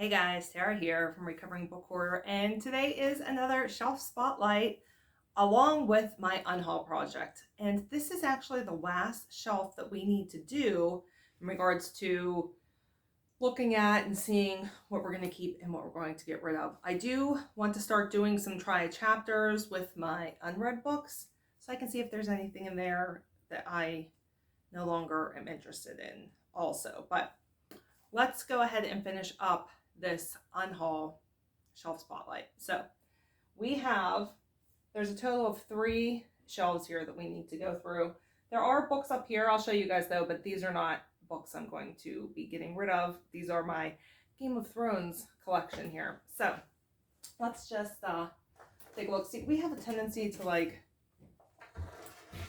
Hey guys, Tara here from Recovering Book Hoarder, and today is another shelf spotlight along with my unhaul project. And this is actually the last shelf that we need to do in regards to looking at and seeing what we're going to keep and what we're going to get rid of. I do want to start doing some try chapters with my unread books so I can see if there's anything in there that I no longer am interested in also. But let's go ahead and finish up this unhaul shelf spotlight. So there's a total of 3 shelves here that we need to go through. There are books up here, I'll show you guys though, but these are not books I'm going to be getting rid of. These are my Game of Thrones collection here. So let's just take a look. See, we have a tendency to like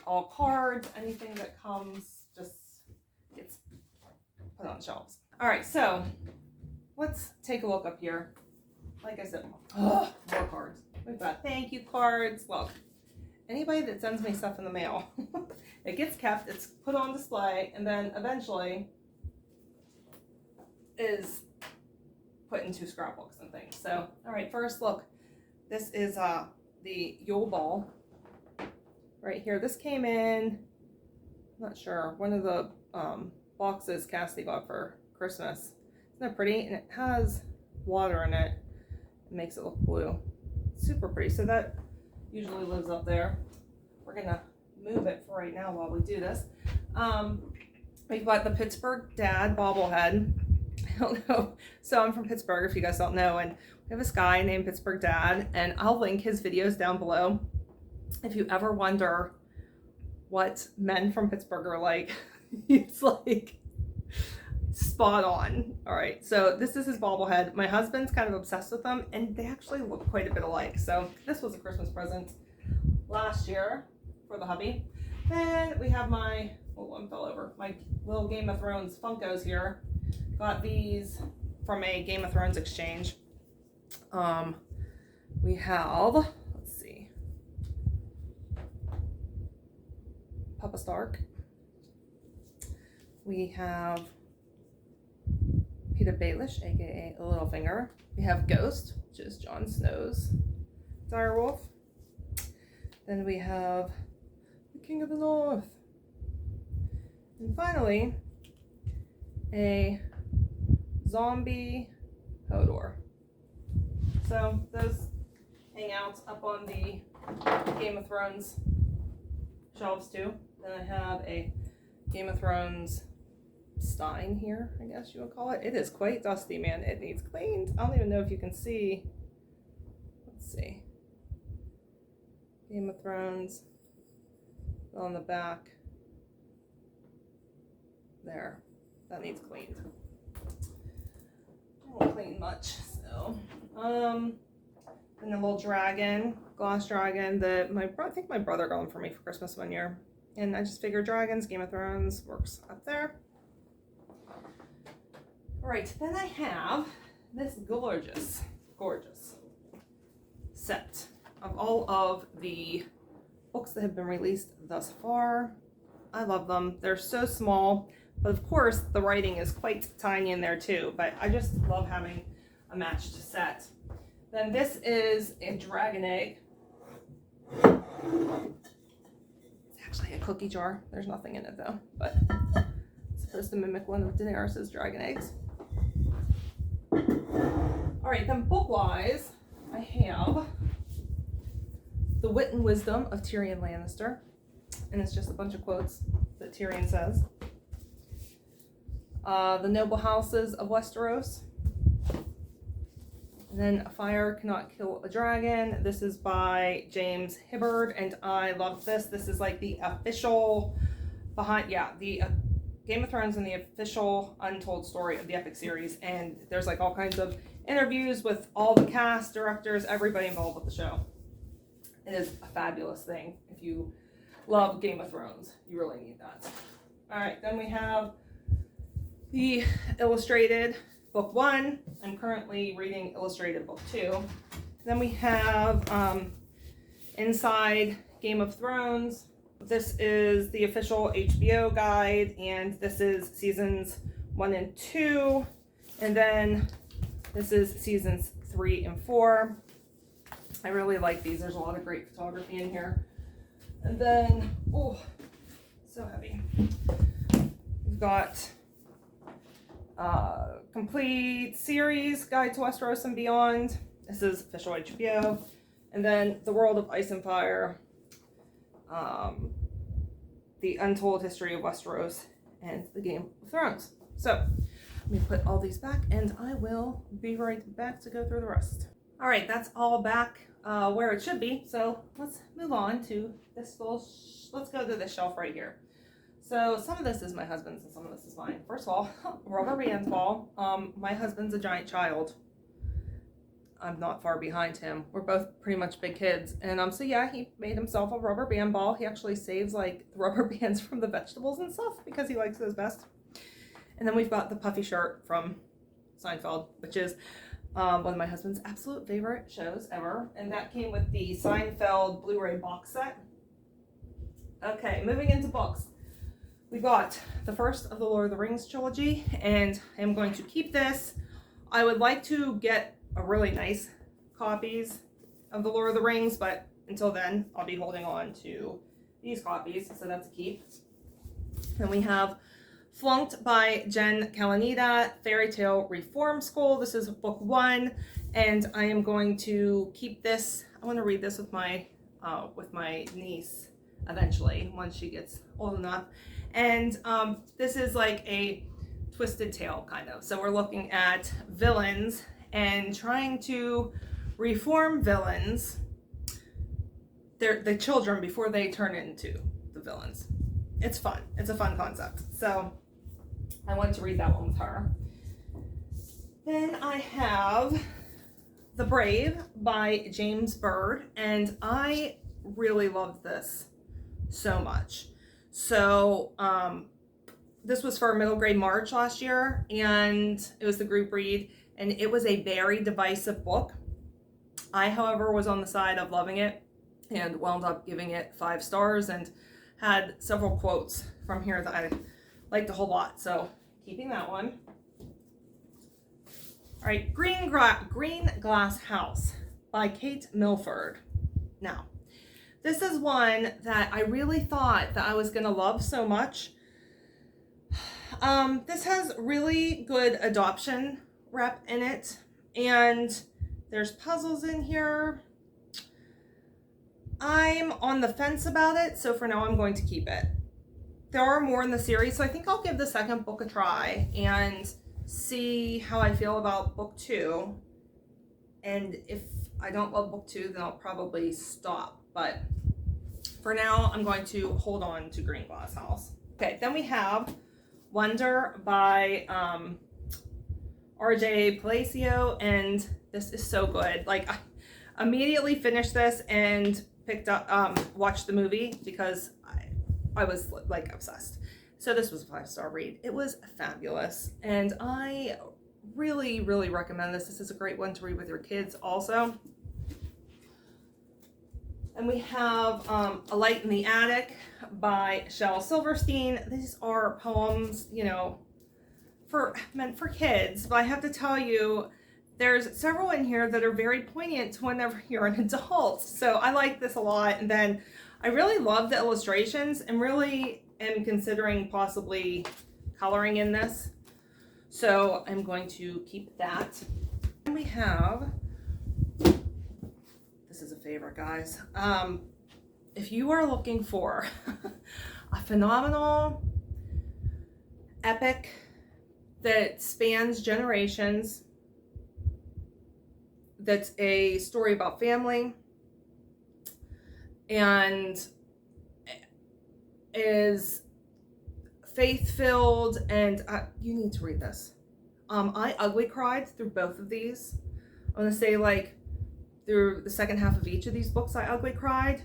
all cards, anything that comes just gets put on shelves. All right, so let's take a look up here. Like I said, more cards. We've got thank you cards. Look, anybody that sends me stuff in the mail, it gets kept, it's put on display, and then eventually is put into scrapbooks and things. So, all right, first look, this is the Yule Ball right here. This came in, I'm not sure, one of the boxes Cassidy got for Christmas. Isn't that pretty? And it has water in it. It makes it look blue. Super pretty. So that usually lives up there. We're gonna move it for right now while we do this. We've got the Pittsburgh Dad bobblehead. I don't know. So I'm from Pittsburgh, if you guys don't know, and we have this guy named Pittsburgh Dad, and I'll link his videos down below. If you ever wonder what men from Pittsburgh are like, it's like spot on. All right, so this is his bobblehead. My husband's kind of obsessed with them, and they actually look quite a bit alike. So this was a Christmas present last year for the hubby. Then we have my, oh, one fell over, my little Game of Thrones Funkos here. Got these from a Game of Thrones exchange. We have, let's see, Papa Stark. We have Peter Baelish, aka Littlefinger. We have Ghost, which is Jon Snow's direwolf. Then we have the King of the North. And finally, a zombie Hodor. So those hang out up on the Game of Thrones shelves too. Then I have a Game of Thrones stein here, I guess you would call it. It is quite dusty, man. It needs cleaned. I don't even know if you can see. Let's see. Game of Thrones on the back. There. That needs cleaned. I won't clean much, so. And the little dragon, glass dragon that I think my brother got one for me for Christmas one year. And I just figured dragons, Game of Thrones works up there. All right, then I have this gorgeous set of all of the books that have been released thus far. I love them. They're so small, but of course the writing is quite tiny in there too, but I just love having a matched set. Then this is a dragon egg. It's actually a cookie jar. There's nothing in it though, but it's supposed to mimic one of Daenerys' dragon eggs. All right, then book-wise, I have The Wit and Wisdom of Tyrion Lannister, and it's just a bunch of quotes that Tyrion says. The Noble Houses of Westeros, and then A Fire Cannot Kill a Dragon. This is by James Hibbard, and I love this. This is like the official the Game of Thrones and the official untold story of the epic series, and there's like all kinds of interviews with all the cast, directors, everybody involved with the show. It is a fabulous thing. If you love Game of Thrones, you really need that. All right, then we have the illustrated book 1. I'm currently reading illustrated book 2. Then we have Inside Game of Thrones. This is the official HBO guide, and this is seasons 1 and 2. And then This is seasons 3 and 4. I really like these. There's a lot of great photography in here. And then, oh, so heavy. We've got complete series, Guide to Westeros and Beyond. This is official HBO. And then The World of Ice and Fire, The Untold History of Westeros, and The Game of Thrones. So, let me put all these back and I will be right back to go through the rest. All right, that's all back where it should be. So let's move on to this little, let's go to this shelf right here. So some of this is my husband's and some of this is mine. First of all, rubber band ball. My husband's a giant child. I'm not far behind him. We're both pretty much big kids. And so yeah, he made himself a rubber band ball. He actually saves like the rubber bands from the vegetables and stuff because he likes those best. And then we've got the puffy shirt from Seinfeld, which is one of my husband's absolute favorite shows ever. And that came with the Seinfeld Blu-ray box set. Okay, moving into books. We got the first of the Lord of the Rings trilogy, and I'm going to keep this. I would like to get a really nice copies of the Lord of the Rings, but until then, I'll be holding on to these copies, so that's a keep. Then we have Flunked by Jen Kalanita, Fairy Tale Reform School. This is book 1, and I am going to keep this. I want to read this with my niece eventually, once she gets old enough. And this is like a twisted tale, kind of. So we're looking at villains and trying to reform villains, the children, before they turn into the villains. It's fun. It's a fun concept. So I wanted to read that one with her. Then I have The Brave by James Bird, and I really loved this so much. So this was for middle grade March last year, and it was the group read, and it was a very divisive book. I, however, was on the side of loving it and wound up giving it 5 stars and had several quotes from here that I liked a whole lot. So keeping that one. All right, Green Glass House by Kate Milford. Now, this is one that I really thought that I was going to love so much. This has really good adoption rep in it, and there's puzzles in here. I'm on the fence about it, so for now I'm going to keep it. There are more in the series, so I think I'll give the second book a try and see how I feel about book 2. And if I don't love book 2, then I'll probably stop. But for now, I'm going to hold on to Green Glass House. Okay, then we have Wonder by RJ Palacio, and this is so good. Like, I immediately finished this and picked up, watched the movie because I was like obsessed. So this was a 5-star read. It was fabulous, and I really, really recommend this. This is a great one to read with your kids also. And we have A Light in the Attic by Shel Silverstein. These are poems, you know, meant for kids, but I have to tell you, there's several in here that are very poignant whenever you're an adult. So I like this a lot. And then I really love the illustrations and really am considering possibly coloring in this. So I'm going to keep that. And we have, this is a favorite, guys. If you are looking for a phenomenal epic that spans generations, that's a story about family and is faith-filled, and you need to read this. I ugly cried through both of these. I want to say, like, through the second half of each of these books, I ugly cried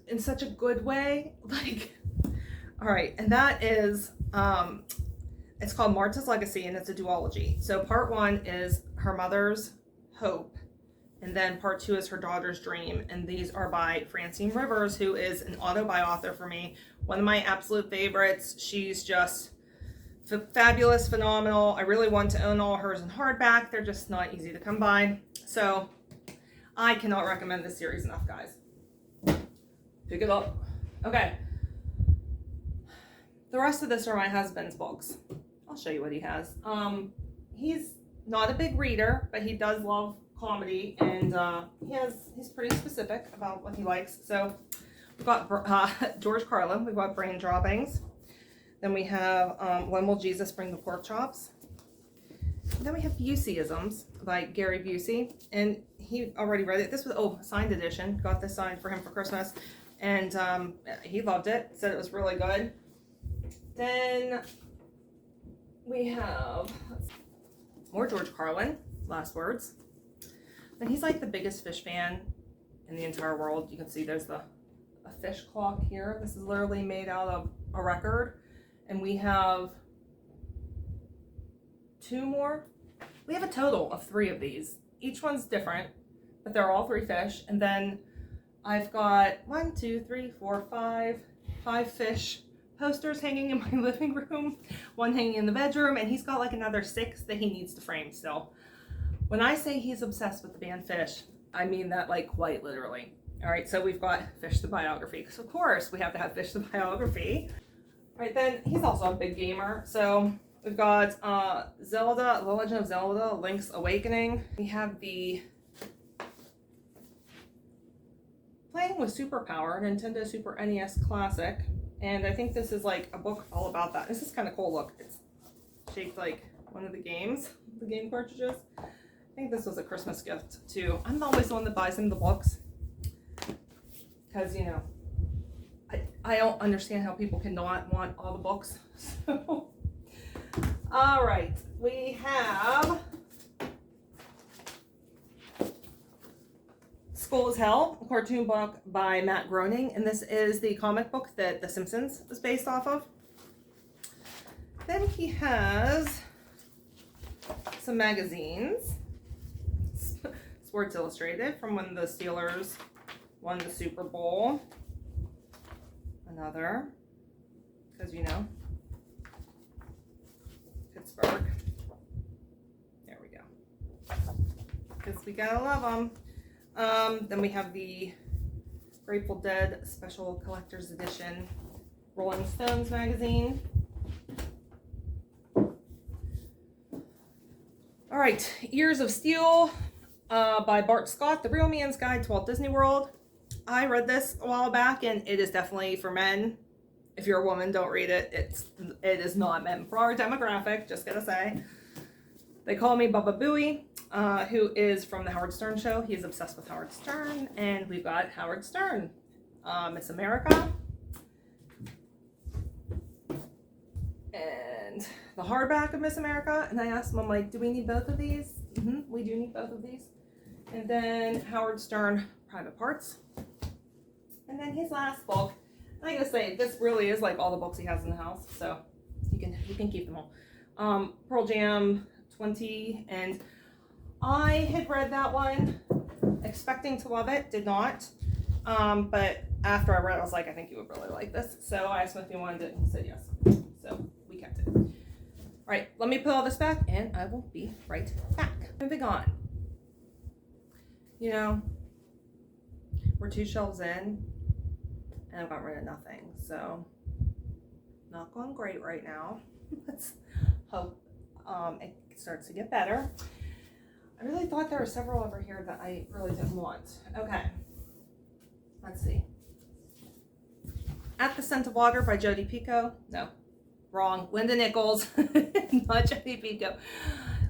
in such a good way. Like, all right, and that is, it's called Marta's Legacy, and it's a duology. So part 1 is her mother's hope, and then part 2 is her daughter's dream, and these are by Francine Rivers, who is an auto-buy author for me, one of my absolute favorites. She's just fabulous, phenomenal. I really want to own all hers in hardback. They're just not easy to come by. So I cannot recommend this series enough, guys. Pick it up. Okay. The rest of this are my husband's books. I'll show you what he has. He's not a big reader, but he does love comedy, and he's pretty specific about what he likes. So we've got George Carlin. We've got Brain Droppings. Then we have When Will Jesus Bring the Pork Chops? And then we have Buseyisms by Gary Busey, and he already read it. This was signed edition. Got this signed for him for Christmas, and he loved it. Said it was really good. Then we have more George Carlin, Last Words. Then he's like the biggest fish fan in the entire world. You can see there's a fish clock here. This is literally made out of a record. And we have 2 more. We have a total of 3 of these. Each one's different, but they're all 3 fish. And then I've got 1, 2, 3, 4, 5 fish posters hanging in my living room, 1 hanging in the bedroom, and he's got like another 6 that he needs to frame still. When I say he's obsessed with the band Fish, I mean that like quite literally. All right, so we've got Fish the Biography, because of course we have to have Fish the Biography. All right, then he's also a big gamer. So we've got Zelda, The Legend of Zelda, Link's Awakening. We have the Playing with Superpower, Nintendo Super NES Classic. And I think this is like a book all about that. This is kind of cool. Look, it's shaped like one of the games, the game cartridges. I think this was a Christmas gift too. I'm always the one that buys him the books, because, you know, I don't understand how people cannot want all the books. So, all right, we have School is Hell, a cartoon book by Matt Groening, and this is the comic book that The Simpsons is based off of. Then he has some magazines. Sports Illustrated, from when the Steelers won the Super Bowl. Another, because, you know, Pittsburgh. There we go. Because we gotta love them. Then we have the Grateful Dead Special Collector's Edition Rolling Stones magazine. All right, Ears of Steel by Bart Scott, The Real Man's Guide to Walt Disney World. I read this a while back, and it is definitely for men. If you're a woman, don't read it. It is not meant for our demographic, just gonna say. They call me Baba Booey, who is from the Howard Stern show. He's obsessed with Howard Stern, and we've got Howard Stern, Miss America, and the hardback of Miss America. And I asked him, I'm like, do we need both of these? We do need both of these. And then Howard Stern, Private Parts. And then his last book, and I gotta say, this really is like all the books he has in the house, so you can keep them all. Pearl Jam 20, and I had read that one expecting to love it, did not. But after I read it, I was like, I think you would really like this. So I asked him if he wanted it, and he said yes. So we kept it. All right, let me put all this back, and I will be right back. Moving on. You know, we're 2 shelves in, and I've got rid of nothing, so not going great right now. Let's hope it starts to get better. I really thought there were several over here that I really didn't want. Okay, let's see. At the Scent of Water by Jodi Picoult. No, wrong. Linda Nichols, not Jodi Picoult.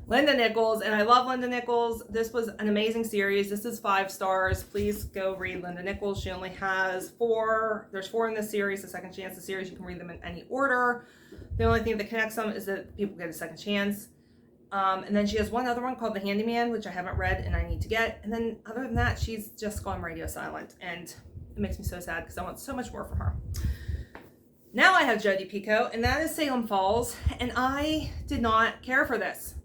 Linda Nichols, and I love Linda Nichols. This was an amazing series. This is 5 stars. Please go read Linda Nichols. She only has 4. There's 4 in this series, the Second Chance series. You can read them in any order. The only thing that connects them is that people get a second chance. And then she has one other one called The Handyman, which I haven't read and I need to get. And then other than that, she's just gone radio silent. And it makes me so sad because I want so much more from her. Now I have Jodi Picoult, and that is Salem Falls. And I did not care for this.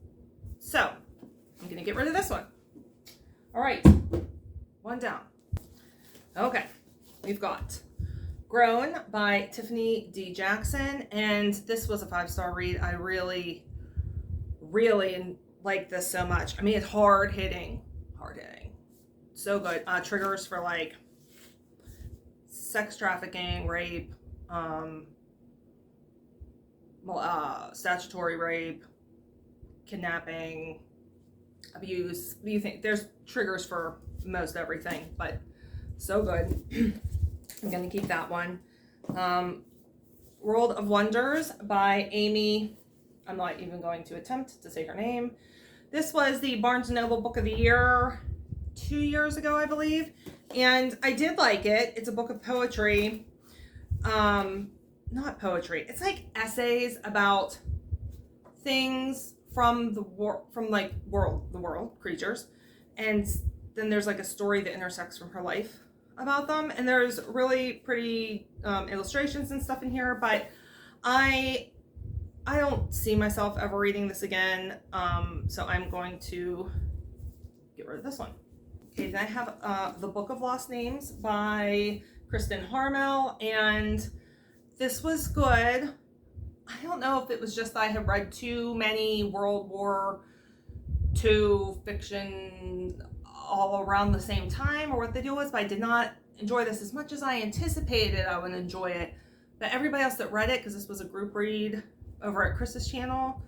So I'm going to get rid of this one. All right. 1 down. Okay. We've got Grown by Tiffany D. Jackson, and this was a 5-star read. I really like this so much. I mean, it's hard hitting, so good. Triggers for like sex trafficking, rape, statutory rape, kidnapping, abuse. What do you think? There's triggers for most everything, but so good. I'm gonna keep that one. World of Wonders by Amy. I'm not even going to attempt to say her name. This was the Barnes & Noble Book of the Year 2 years ago, I believe. And I did like it. It's a book of poetry. Not poetry. It's like essays about things from the world, creatures. And then there's like a story that intersects from her life about them. And there's really pretty illustrations and stuff in here. But I don't see myself ever reading this again. So I'm going to get rid of this one. Okay, then I have The Book of Lost Names by Kristen Harmel, and this was good. I don't know if it was just that I have read too many World War II fiction all around the same time or what the deal was, but I did not enjoy this as much as I anticipated I would enjoy it. But everybody else that read it, because this was a group read over at Chris's channel,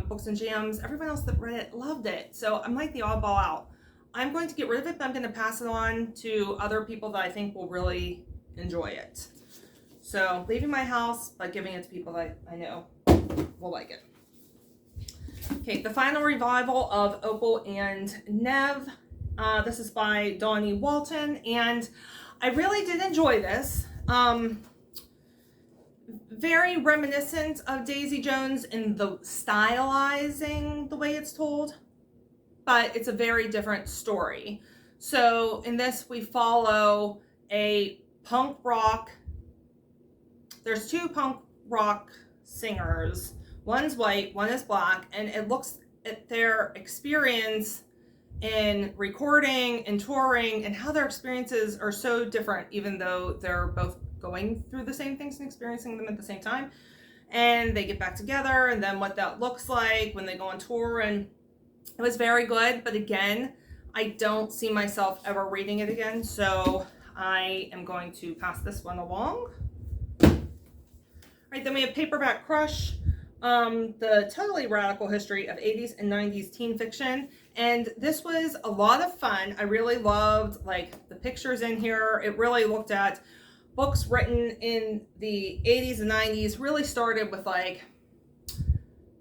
Books and Jams, everyone else that read it loved it. So I'm like the oddball out. I'm going to get rid of it, but I'm going to pass it on to other people that I think will really enjoy it. So leaving my house, but giving it to people that I know will like it. Okay, the final revival of Opal and Nev. This is by Donnie Walton, and I really did enjoy this. Very reminiscent of Daisy Jones in the stylizing the way it's told, but it's a very different story. So in this, we follow a punk rock. There's 2 punk rock singers. One's white, one is black, and it looks at their experience in recording and touring and how their experiences are so different, even though they're both going through the same things and experiencing them at the same time. And they get back together, and then what that looks like when they go on tour. And it was very good, but again, I don't see myself ever reading it again, so I am going to pass this one along. All right, then we have Paperback Crush, the totally radical history of 80s and 90s teen fiction. And this was a lot of fun. I really loved like the pictures in here. It really looked at books written in the 80s and 90s, really started with like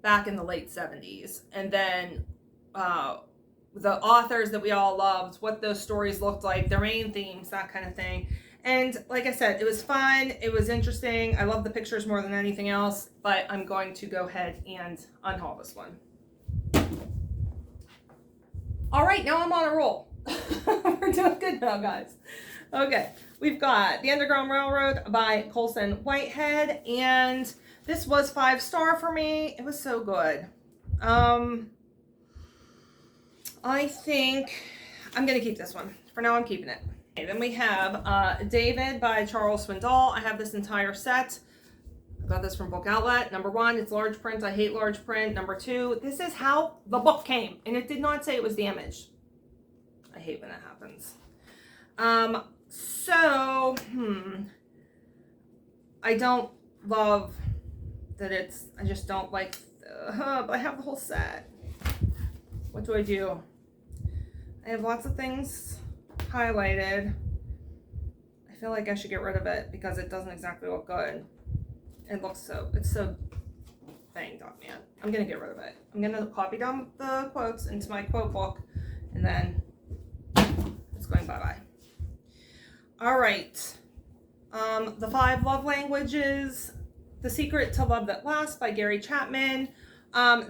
back in the late 70s. And then the authors that we all loved, what those stories looked like, their main themes, that kind of thing. And like I said, it was fun. It was interesting. I love the pictures more than anything else, but I'm going to go ahead and unhaul this one. All right, now I'm on a roll. We're doing good now, guys. Okay, we've got The Underground Railroad by Colson Whitehead, and this was 5-star for me. It was so good. I think I'm going to keep this one. For now, I'm keeping it. Okay, then we have David by Charles Swindoll. I have this entire set. I got this from Book Outlet. Number 1, it's large print. I hate large print. Number 2, this is how the book came, and it did not say it was damaged. I hate when that happens. I don't love that it's, I just don't like, but I have the whole set. What do? I have lots of things highlighted. I feel like I should get rid of it because it doesn't exactly look good. It's so banged up, man. I'm gonna get rid of it. I'm gonna copy down the quotes into my quote book, and then it's going bye-bye. All right. The 5 Love Languages, The Secret to Love That Lasts by Gary Chapman.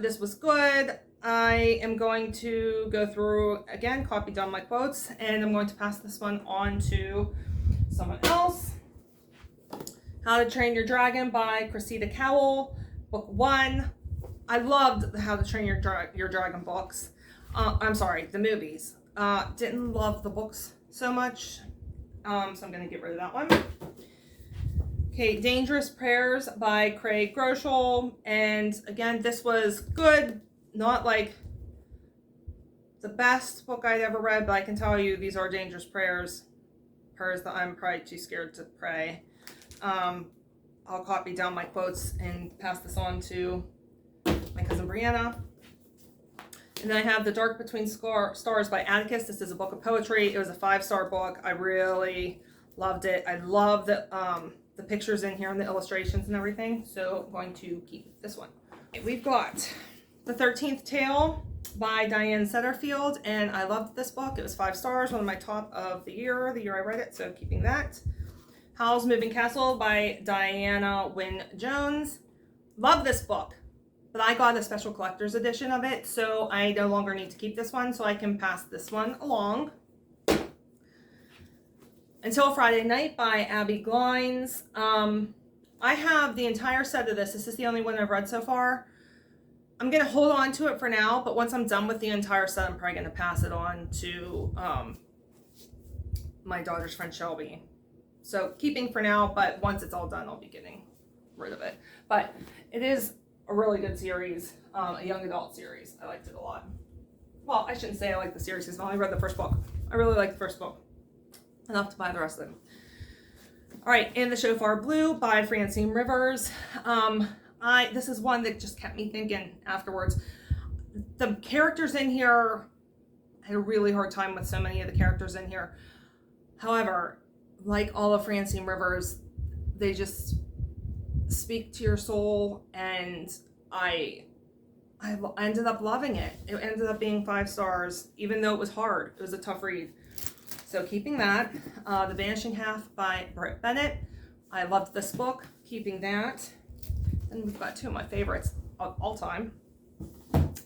This was good. I am going to go through, again, copy down my quotes, and I'm going to pass this one on to someone else. How to Train Your Dragon by Cressida Cowell, book 1. I loved the How to Train Your Dragon books. I'm sorry, the movies. Didn't love the books so much, so I'm going to get rid of that one. Okay, Dangerous Prayers by Craig Groshall. And again, this was good. Not like the best book I'd ever read, but I can tell you these are dangerous prayers that I'm probably too scared to pray. I'll copy down my quotes and pass this on to my cousin Brianna. And then I have The Dark Between Stars by Atticus. This is a book of poetry. It was a 5-star book. I really loved it. I love the pictures in here and the illustrations and everything. So I'm going to keep this one. Okay, we've got The 13th Tale by Diane Setterfield, and I loved this book. It was 5 stars, one of my top of the year I read it, so keeping that. Howl's Moving Castle by Diana Wynne Jones. Love this book, but I got a special collector's edition of it, so I no longer need to keep this one, so I can pass this one along. Until Friday Night by Abby Glines. I have the entire set of this. This is the only one I've read so far. I'm going to hold on to it for now, but once I'm done with the entire set, I'm probably going to pass it on to my daughter's friend Shelby. So keeping for now, but once it's all done, I'll be getting rid of it. But it is a really good series, a young adult series. I liked it a lot. Well, I shouldn't say I like the series because I only read the first book. I really liked the first book. Enough to buy the rest of them. All right, And the Shofar Blue by Francine Rivers. This is one that just kept me thinking afterwards. The characters in here, I had a really hard time with so many of the characters in here. However, like all of Francine Rivers, they just speak to your soul, and I ended up loving it. It ended up being 5 stars, even though it was hard. It was a tough read. So keeping that. The Vanishing Half by Bennett. I loved this book. Keeping that. And we've got 2 of my favorites of all time. The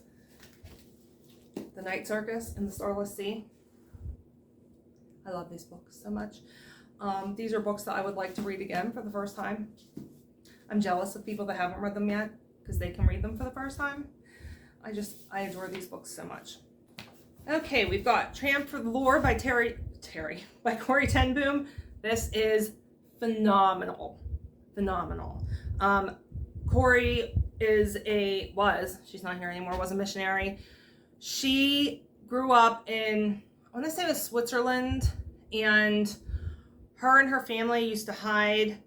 Night Circus and The Starless Sea. I love these books so much. These are books that I would like to read again for the first time. I'm jealous of people that haven't read them yet because they can read them for the first time. I adore these books so much. Okay, we've got Tramp for the Lore by by Corey Ten Boom. This is phenomenal. Phenomenal. Corey she's not here anymore, was a missionary. She grew up in, I want to say it was Switzerland, and her family used to hide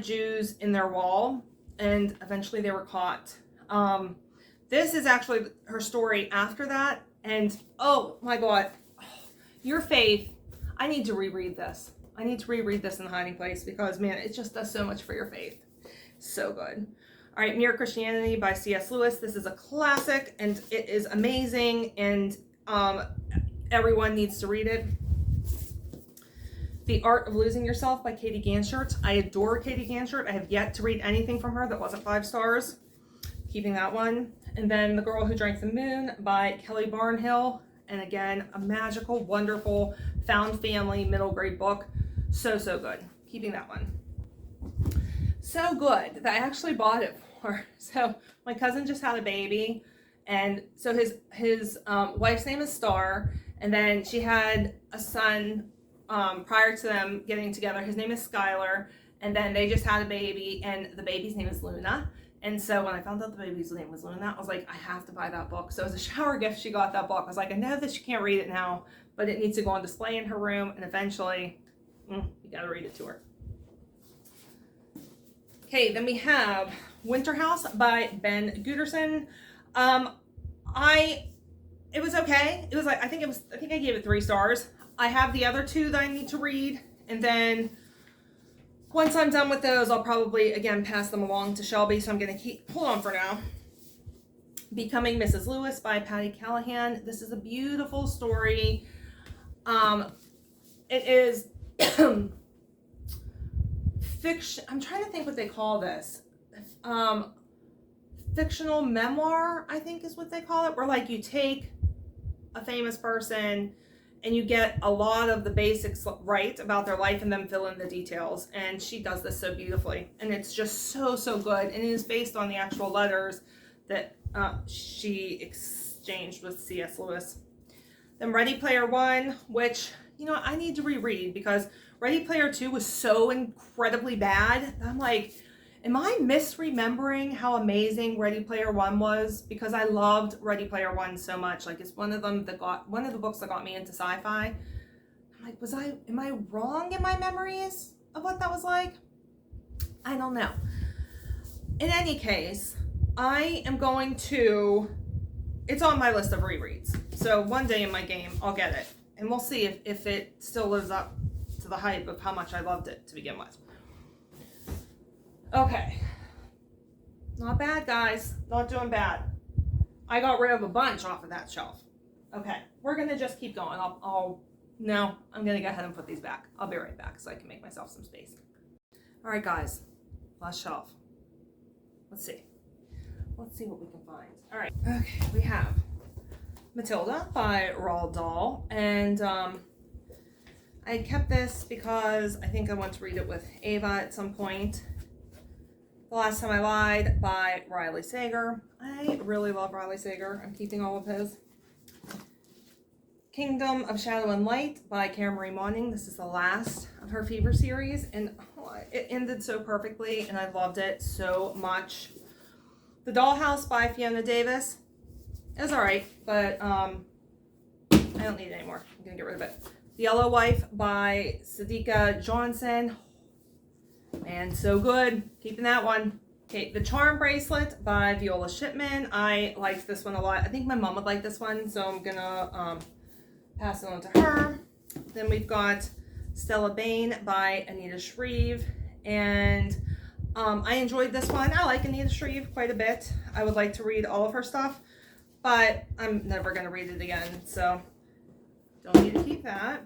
Jews in their wall, and eventually they were caught. This is actually her story after that, and oh my God, Your Faith, I need to reread this. I need to reread this in The Hiding Place because, man, it just does so much for your faith. So good. All right, Mere Christianity by C.S. Lewis. This is a classic, and it is amazing, and everyone needs to read it. The Art of Losing Yourself by Katie Ganshirt. I adore Katie Ganshirt. I have yet to read anything from her that wasn't 5 stars. Keeping that one. And then The Girl Who Drank the Moon by Kelly Barnhill. And again, a magical, wonderful, found family middle grade book. So, so good. Keeping that one. So good that I actually bought it for. So my cousin just had a baby. And so his wife's name is Star. And then she had a son prior to them getting together. His name is Skylar. And then they just had a baby. And the baby's name is Luna. And so when I found out the baby's name was Luna, I was like, I have to buy that book. So as a shower gift, she got that book. I was like, I know that she can't read it now, but it needs to go on display in her room. And eventually, you got to read it to her. Okay, then we have Winter House by Ben Guterson. It was okay. It was like, I think I gave it 3 stars. I have the other 2 that I need to read. And then once I'm done with those, I'll probably, again, pass them along to Shelby. So I'm going to hold on for now. Becoming Mrs. Lewis by Patty Callahan. This is a beautiful story. It is fiction. I'm trying to think what they call this. Fictional memoir, I think is what they call it. Where like you take a famous person and you get a lot of the basics right about their life and then fill in the details. And she does this so beautifully. And it's just so, so good. And it is based on the actual letters that she exchanged with C.S. Lewis. Then Ready Player One, which, I need to reread because Ready Player 2 was so incredibly bad. I'm like, am I misremembering how amazing Ready Player 1 was? Because I loved Ready Player 1 so much. Like, it's one of the books that got me into sci-fi. I'm like, am I wrong in my memories of what that was like? I don't know. In any case, I am going to, it's on my list of rereads. So one day in my game, I'll get it. And we'll see if it still lives up to the hype of how much I loved it to begin with. Okay. Not bad, guys. Not doing bad. I got rid of a bunch off of that shelf. Okay. We're going to just keep going. No, I'm going to go ahead and put these back. I'll be right back so I can make myself some space. All right, guys. Last shelf. Let's see. Let's see what we can find. All right. Okay. We have Matilda by Roald Dahl. And I kept this because I think I want to read it with Ava at some point. The Last Time I Lied by Riley Sager. I really love Riley Sager. I'm keeping all of his. Kingdom of Shadow and Light by Karen Marie Moning. This is the last of her Fever series, and it ended so perfectly, and I loved it so much. The Dollhouse by Fiona Davis. It was alright, but I don't need it anymore. I'm going to get rid of it. The Yellow Wife by Sadika Johnson. Man, so good. Keeping that one. Okay, The Charm Bracelet by Viola Shipman. I liked this one a lot. I think my mom would like this one, so I'm going to pass it on to her. Then we've got Stella Bain by Anita Shreve. And I enjoyed this one. I like Anita Shreve quite a bit. I would like to read all of her stuff, but I'm never going to read it again, so don't need to keep that.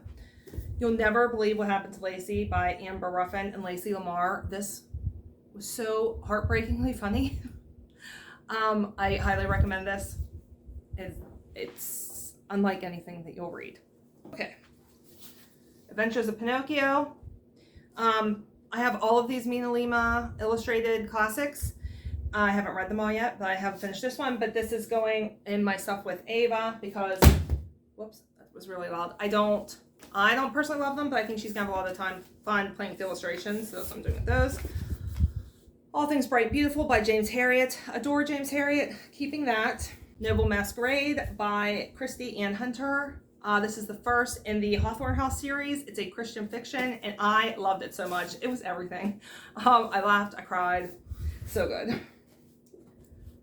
You'll Never Believe What Happened to Lacey by Amber Ruffin and Lacey Lamar. This was so heartbreakingly funny. I highly recommend this. It's unlike anything that you'll read. Okay. Adventures of Pinocchio. I have all of these Mina Lima illustrated classics. I haven't read them all yet, but I haven't finished this one. But this is going in my stuff with Ava because, whoops, that was really loud. I don't personally love them, but I think she's gonna have a lot of fun playing with illustrations, so that's what I'm doing with those. All Things Bright Beautiful by James Herriot. Adore James Herriot. Keeping that. Noble Masquerade by Christy Ann Hunter. This is the first in the Hawthorne House series. It's a Christian fiction, and I loved it so much. It was everything. I laughed, I cried. So good.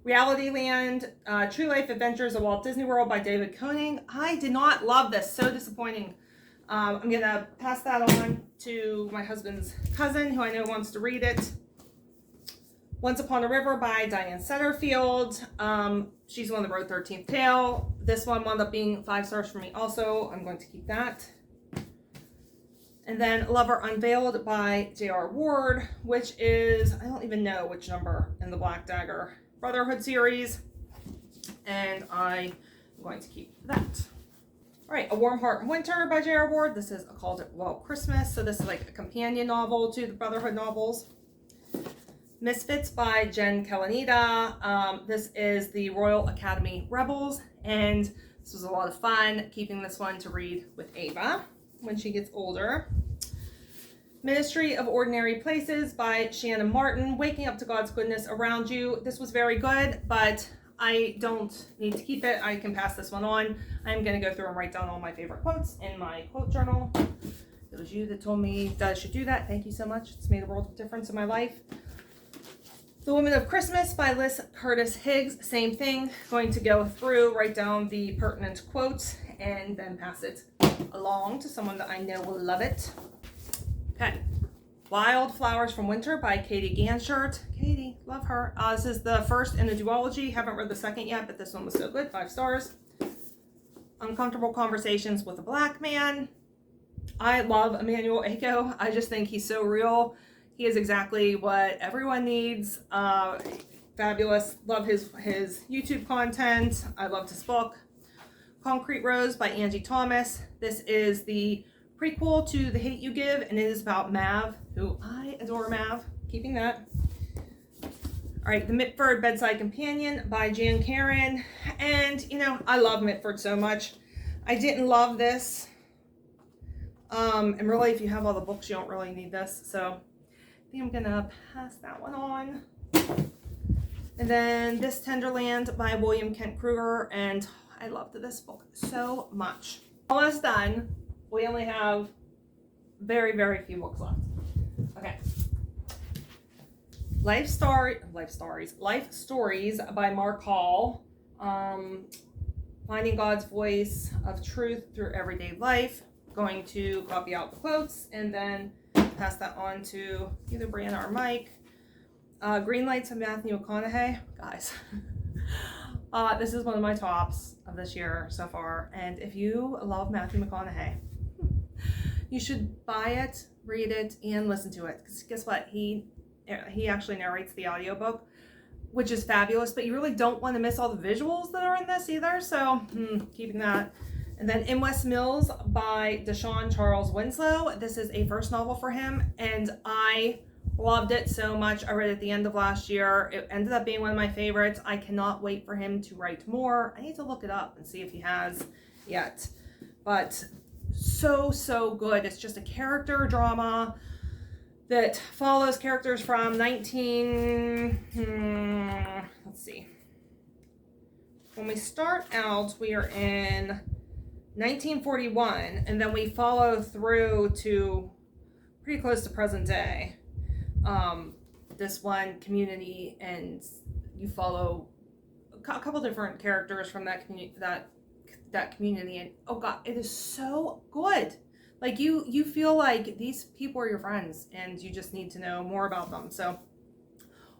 Reality Land, True Life Adventures of Walt Disney World by David Koenig. I did not love this. So disappointing. I'm going to pass that on to my husband's cousin, who I know wants to read it. Once Upon a River by Diane Setterfield. She's the one that wrote 13th Tale. This one wound up being 5 stars for me also. I'm going to keep that. And then Lover Unveiled by J.R. Ward, which is, I don't even know which number in the Black Dagger Brotherhood series. And I'm going to keep that. All right, A Warm Heart in Winter by J.R. Ward. This is called Well Christmas. So this is like a companion novel to the Brotherhood novels. Misfits by Jen Kalanita. This is the Royal Academy Rebels, and this was a lot of fun keeping this one to read with Ava when she gets older. Ministry of Ordinary Places by Shannon Martin. Waking Up to God's Goodness Around You. This was very good, but I don't need to keep it. I can pass this one on. I'm going to go through and write down all my favorite quotes in my quote journal. It was you that told me that I should do that. Thank you so much. It's made a world of difference in my life. The Woman of Christmas by Liz Curtis Higgs. Same thing. Going to go through, write down the pertinent quotes, and then pass it along to someone that I know will love it. Okay. Wildflowers from Winter by Katie Ganshirt. Katie, love her. This is the first in the duology. Haven't read the second yet, but this one was so good. 5 stars. Uncomfortable Conversations with a Black Man. I love Emmanuel Aiko. I just think he's so real. He is exactly what everyone needs. Fabulous. Love his YouTube content. I loved his book. Concrete Rose by Angie Thomas. This is the prequel to The Hate You Give, and it is about Mav, who I adore Mav. Keeping that. All right, The Mitford Bedside Companion by Jan Karen. And, you know, I love Mitford so much. I didn't love this And really, if you have all the books, you don't really need this. So I think I'm gonna pass that one on. And then This Tenderland by William Kent Kruger, and I loved this book so much. Almost done. We only have very, very few books left. Okay. Life Stories by Mark Hall. Finding God's Voice of Truth Through Everyday Life. Going to copy out the quotes and then pass that on to either Brianna or Mike. Green Lights of Matthew McConaughey. Guys, this is one of my tops of this year so far. And if you love Matthew McConaughey, you should buy it, read it, and listen to it. Because guess what? He actually narrates the audiobook, which is fabulous. But you really don't want to miss all the visuals that are in this either. So keeping that. And then In West Mills by Deshaun Charles Winslow. This is a first novel for him. And I loved it so much. I read it at the end of last year. It ended up being one of my favorites. I cannot wait for him to write more. I need to look it up and see if he has yet. But so good. It's just a character drama that follows characters from let's see. When we start out, we are in 1941, and then we follow through to pretty close to present day. This one community, and you follow a couple different characters from that community, that community, and oh god, it is so good. Like you feel like these people are your friends, and you just need to know more about them. So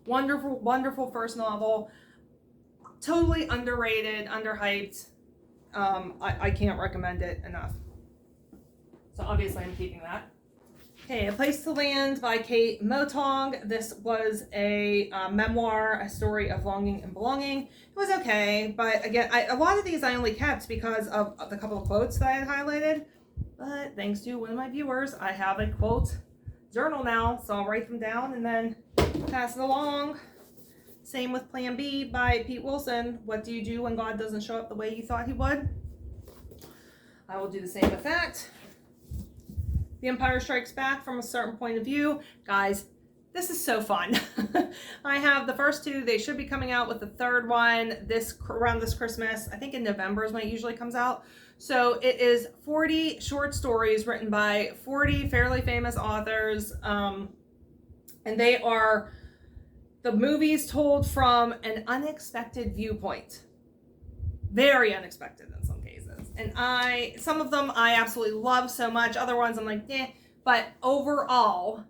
wonderful first novel. Totally underrated, underhyped. I can't recommend it enough. So obviously I'm keeping that. Okay, A Place to Land by Kate Motong. This was a memoir, a story of longing and belonging. It was okay, but again, a lot of these I only kept because of the couple of quotes that I had highlighted. But thanks to one of my viewers, I have a quote journal now, so I'll write them down and then pass it along. Same with Plan B by Pete Wilson. What do you do when God doesn't show up the way you thought he would? I will do the same with that. The Empire Strikes Back from a Certain Point of View. Guys, this is so fun. I have the first two. They should be coming out with the third one around this Christmas. I think in November is when it usually comes out. So it is 40 short stories written by 40 fairly famous authors. And they are the movies told from an unexpected viewpoint. Very unexpected in some cases. And some of them I absolutely love so much. Other ones I'm like, eh. But overall,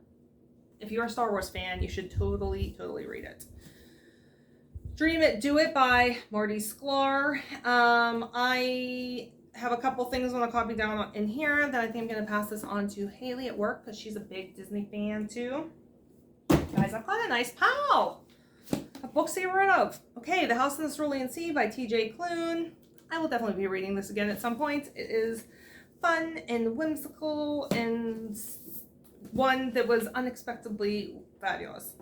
if you're a Star Wars fan, you should totally read it. Dream It, Do It by Marty Sklar. I have a couple things I want to copy down in here that I think I'm going to pass this on to Haley at work because she's a big Disney fan too. Guys, I've got a nice pile of books to get rid of. Okay, The House in the Cerulean Sea by T.J. Klune. I will definitely be reading this again at some point. It is fun and whimsical and one that was unexpectedly fabulous.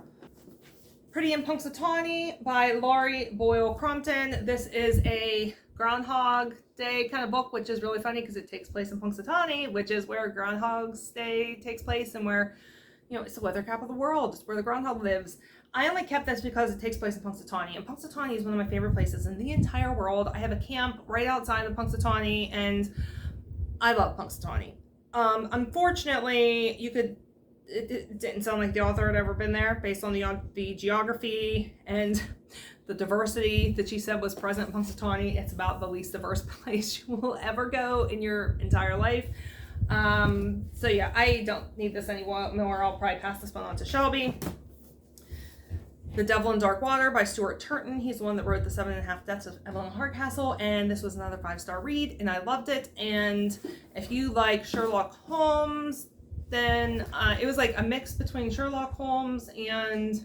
Pretty in Punxsutawney by Laurie Boyle Crompton. This is a Groundhog Day kind of book, which is really funny because it takes place in Punxsutawney, which is where Groundhog's Day takes place and where, you know, it's the weather cap of the world. It's where the groundhog lives. I only kept this because it takes place in Punxsutawney, and Punxsutawney is one of my favorite places in the entire world. I have a camp right outside of Punxsutawney, and I love Punxsutawney. Unfortunately, it didn't sound like the author had ever been there based on the geography and the diversity that she said was present in Punxsutawney. It's about the least diverse place you will ever go in your entire life. So yeah, I don't need this anymore. I'll probably pass this one on to Shelby. The Devil in Dark Water by Stuart Turton. He's the one that wrote The 7.5 Deaths of Evelyn Hardcastle, and this was another 5-star read, and I loved it. And if you like Sherlock Holmes, then it was like a mix between Sherlock Holmes and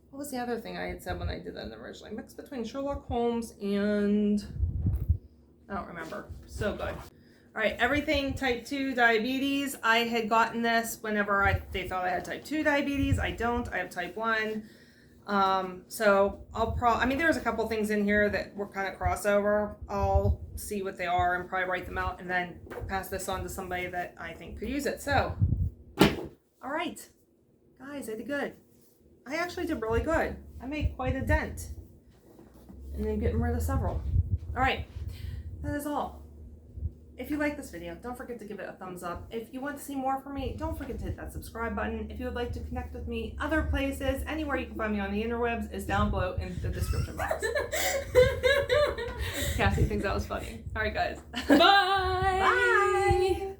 what was the other thing I had said when I did that originally? Mix between Sherlock Holmes and I don't remember. So good. All right, Everything Type 2 Diabetes. I had gotten this whenever they thought I had Type 2 diabetes. I don't. I have Type 1. So I mean, there's a couple things in here that were kind of crossover. I'll see what they are and probably write them out and then pass this on to somebody that I think could use it. So, all right, guys, I did good. I actually did really good. I made quite a dent. And then getting rid of several. All right, that is all. If you like this video, don't forget to give it a thumbs up. If you want to see more from me, don't forget to hit that subscribe button. If you would like to connect with me other places, anywhere you can find me on the interwebs is down below in the description box. Cassie thinks that was funny. All right, guys. Bye! Bye!